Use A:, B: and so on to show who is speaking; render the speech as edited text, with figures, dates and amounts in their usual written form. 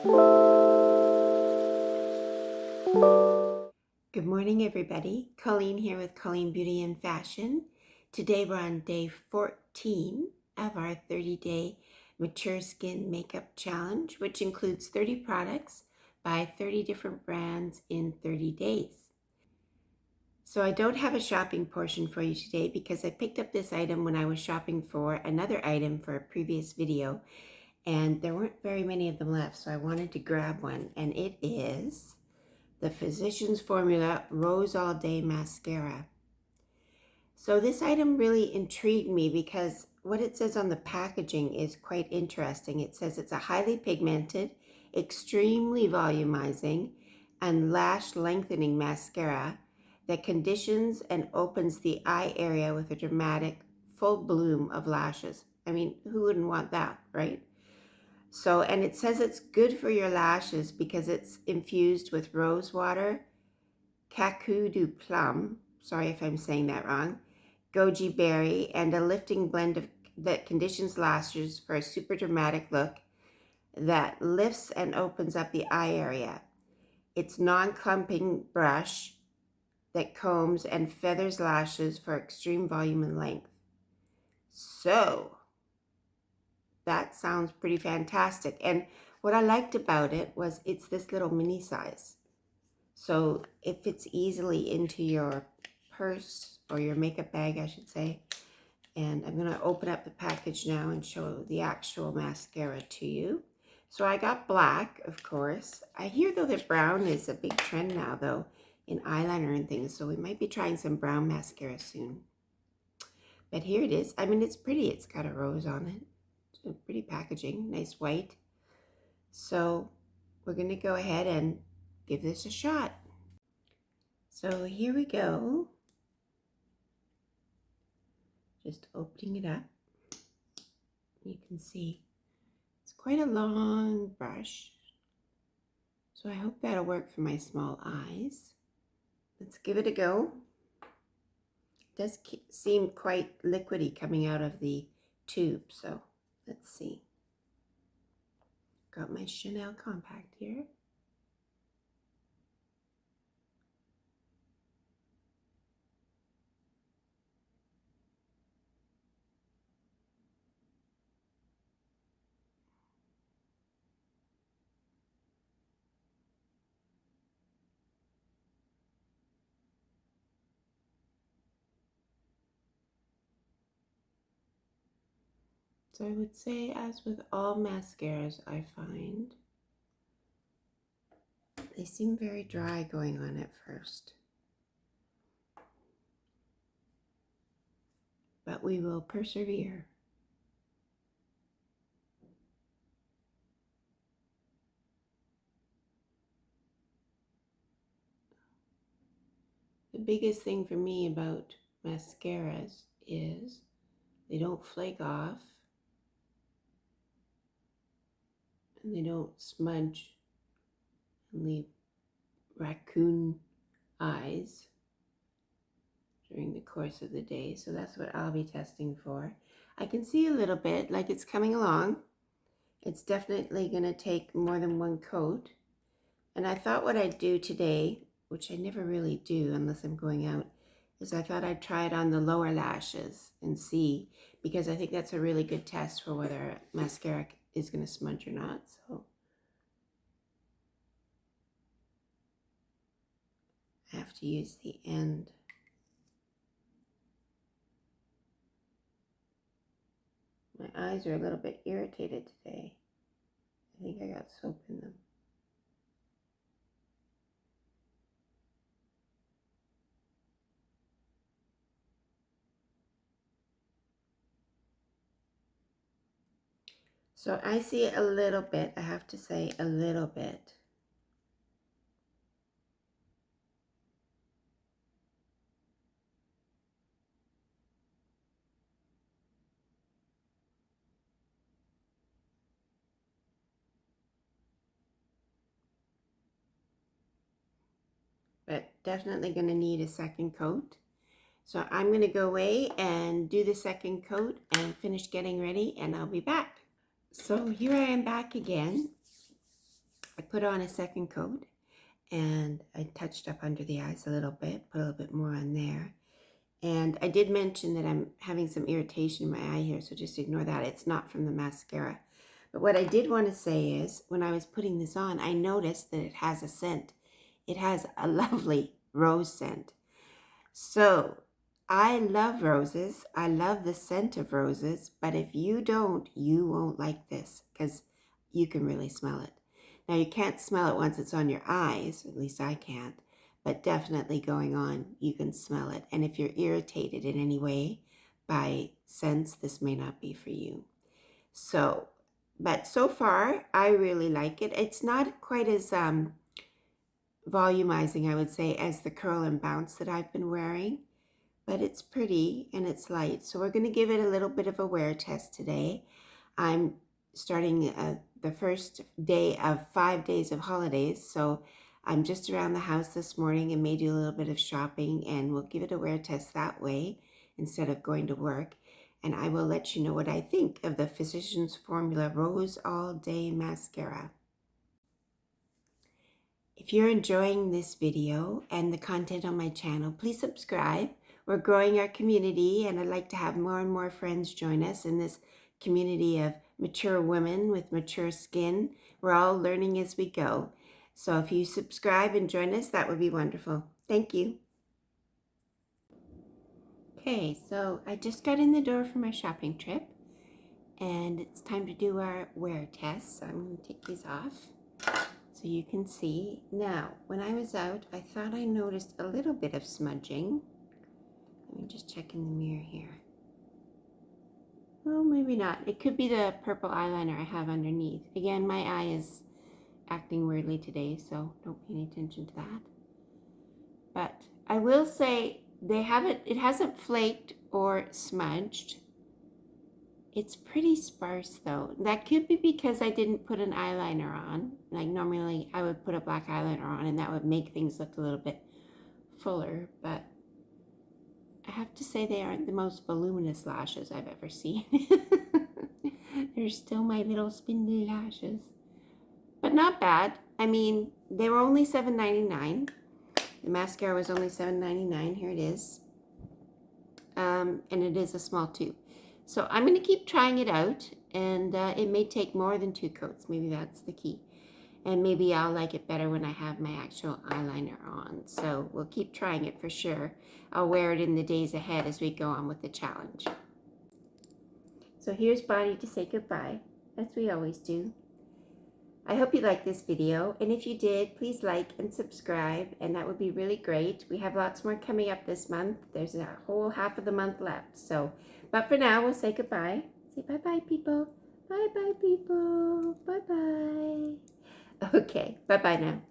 A: Good morning, everybody. Colleen here with Colleen Beauty and Fashion. Today we're on day 14 of our 30-day Mature Skin Makeup Challenge, which includes 30 products by 30 different brands in 30 days. So I don't have a shopping portion for you today because I picked up this item when I was shopping for another item for a previous video, and there weren't very many of them left, so I wanted to grab one, and it is the Physicians Formula Rose All Day Mascara. So this item really intrigued me because what it says on the packaging is quite interesting. It says it's a highly pigmented, extremely volumizing, and lash lengthening mascara that conditions and opens the eye area with a dramatic full bloom of lashes. I mean, who wouldn't want that, right? So, and it says it's good for your lashes because it's infused with rose water, cacao du plum, sorry if I'm saying that wrong, goji berry, and a lifting blend that conditions lashes for a super dramatic look that lifts and opens up the eye area. It's non-clumping brush that combs and feathers lashes for extreme volume and length. So that sounds pretty fantastic. And what I liked about it was it's this little mini size. So it fits easily into your purse or your makeup bag, I should say. And I'm going to open up the package now and show the actual mascara to you. So I got black, of course. I hear, though, that brown is a big trend now, though, in eyeliner and things. So we might be trying some brown mascara soon. But here it is. I mean, it's pretty. It's got a rose on it. It's a pretty packaging. Nice white. So we're going to go ahead and give this a shot. So here we go. Just opening it up. You can see it's quite a long brush. So I hope that'll work for my small eyes. Let's give it a go. It does seem quite liquidy coming out of the tube, so let's see. Got my Chanel compact here. So I would say, as with all mascaras, I find they seem very dry going on at first. But we will persevere. The biggest thing for me about mascaras is they don't flake off and they don't smudge and leave raccoon eyes during the course of the day. So that's what I'll be testing for. I can see a little bit like it's coming along. It's definitely going to take more than one coat. And I thought what I'd do today, which I never really do unless I'm going out, is I thought I'd try it on the lower lashes and see, because I think that's a really good test for whether mascara is going to smudge or not. So I have to use the end. My eyes are a little bit irritated today. I think I got soap in them. So I see a little bit, I have to say a little bit. But definitely going to need a second coat. So I'm going to go away and do the second coat and finish getting ready, and I'll be back. So here I am back again. I put on a second coat and I touched up under the eyes a little bit, put a little bit more on there. And I did mention that I'm having some irritation in my eye here, so just ignore that. It's not from the mascara. But what I did want to say is, when I was putting this on, I noticed that it has a scent. It has a lovely rose scent. So I love roses. I love the scent of roses, but if you don't, you won't like this because you can really smell it. Now, you can't smell it once it's on your eyes, at least I can't, but definitely going on, you can smell it. And if you're irritated in any way by scents, this may not be for you. So, but so far, I really like it. It's not quite as volumizing, I would say, as the Curl and Bounce that I've been wearing, but it's pretty and it's light. So we're going to give it a little bit of a wear test today. I'm starting the first day of 5 days of holidays, so I'm just around the house this morning and may do a little bit of shopping, and we'll give it a wear test that way instead of going to work. And I will let you know what I think of the Physicians Formula Rose All Day Mascara. If you're enjoying this video and the content on my channel, please subscribe. We're growing our community, and I'd like to have more and more friends join us in this community of mature women with mature skin. We're all learning as we go. So if you subscribe and join us, that would be wonderful. Thank you. Okay, so I just got in the door for my shopping trip, and it's time to do our wear test. So I'm going to take these off so you can see. Now, when I was out, I thought I noticed a little bit of smudging. Let me just check in the mirror here. Oh, maybe not. It could be the purple eyeliner I have underneath. Again, my eye is acting weirdly today, so don't pay any attention to that. But I will say it hasn't flaked or smudged. It's pretty sparse though. That could be because I didn't put an eyeliner on. Like normally I would put a black eyeliner on and that would make things look a little bit fuller, but I have to say they aren't the most voluminous lashes I've ever seen. They're still my little spindly lashes. But not bad. I mean, they were only $7.99. The mascara was only $7.99. Here it is. And it is a small tube. So I'm going to keep trying it out. And it may take more than 2 coats. Maybe that's the key. And maybe I'll like it better when I have my actual eyeliner on. So we'll keep trying it for sure. I'll wear it in the days ahead as we go on with the challenge. So here's Bonnie to say goodbye, as we always do. I hope you liked this video, and if you did, please like and subscribe, and that would be really great. We have lots more coming up this month. There's a whole half of the month left. So, but for now, we'll say goodbye. Say bye-bye, people. Bye-bye, people. Bye-bye. Okay, bye-bye now.